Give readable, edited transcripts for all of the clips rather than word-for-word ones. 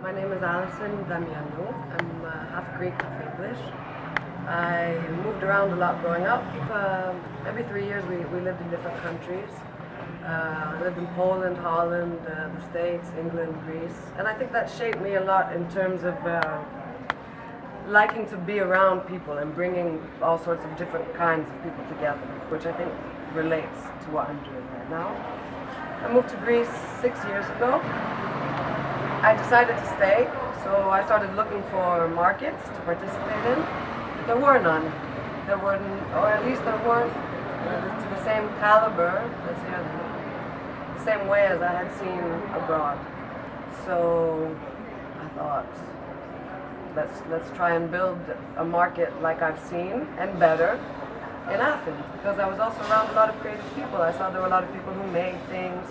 My name is Alison Damianou. I'm half Greek, half English. I moved around a lot growing up. Every 3 years we lived in different countries. I lived in Poland, Holland, the States, England, Greece. And I think that shaped me a lot in terms of liking to be around people and bringing all sorts of different kinds of people together, which I think relates to what I'm doing right now. I moved to Greece 6 years ago. I decided to stay, so I started looking for markets to participate in. There were none. There weren't, or at least there weren't to the same caliber, let's say, the same way as I had seen abroad. So I thought, let's try and build a market like I've seen and better in Athens, because I was also around a lot of creative people. I saw there were a lot of people who made things,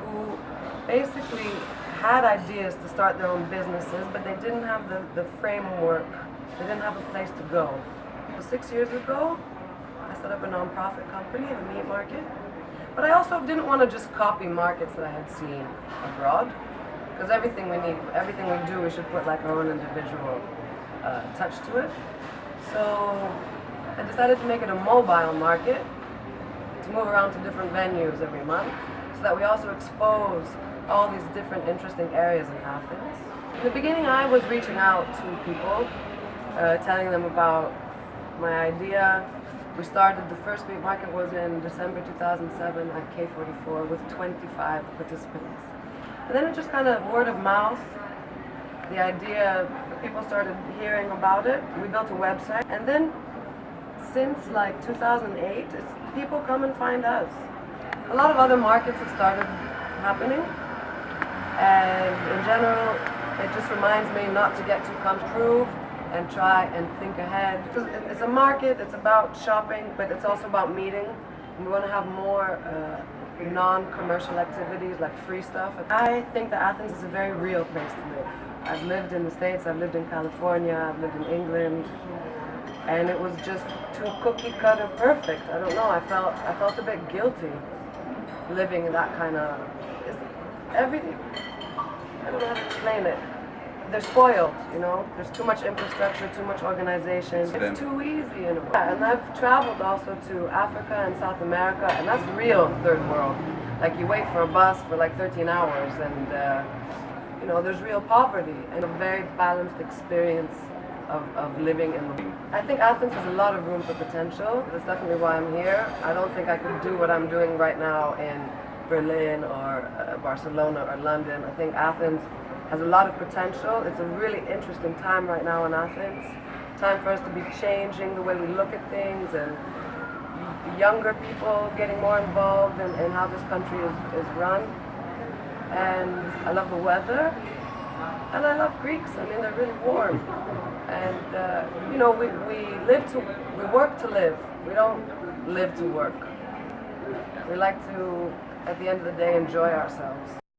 who basically had ideas to start their own businesses, but they didn't have the framework, they didn't have a place to go. So 6 years ago, I set up a non-profit company, the meat market, but I also didn't want to just copy markets that I had seen abroad, because everything we do, we should put like our own individual touch to it. So I decided to make it a mobile market, to move around to different venues every month, so that we also expose all these different interesting areas in Athens. In the beginning, I was reaching out to people, telling them about my idea. We started, the first meat market was in December 2007 at K44 with 25 participants. And then it just kind of word of mouth, the idea, people started hearing about it. We built a website, and then since like 2008, people come and find us. A lot of other markets have started happening, and in general, it just reminds me not to get too comfortable and try and think ahead. Because it's a market, it's about shopping, but it's also about meeting. And we want to have more non-commercial activities, like free stuff. I think that Athens is a very real place to live. I've lived in the States, I've lived in California, I've lived in England, and it was just too cookie cutter perfect. I don't know, I felt a bit guilty living in that kind of, everything, I don't know how to explain it. They're spoiled, you know? There's too much infrastructure, too much organization. It's too easy in a way. And I've traveled also to Africa and South America, and that's real third world. Like you wait for a bus for like 13 hours, and you know, there's real poverty and a very balanced experience of living in the. I think Athens has a lot of room for potential. That's definitely why I'm here. I don't think I could do what I'm doing right now in Berlin or Barcelona or London. I think Athens has a lot of potential. It's a really interesting time right now in Athens. Time for us to be changing the way we look at things, and younger people getting more involved in how this country is run. And I love the weather, and I love Greeks. I mean, they're really warm. And you know, we work to live. We don't live to work. We like to, at the end of the day, enjoy ourselves.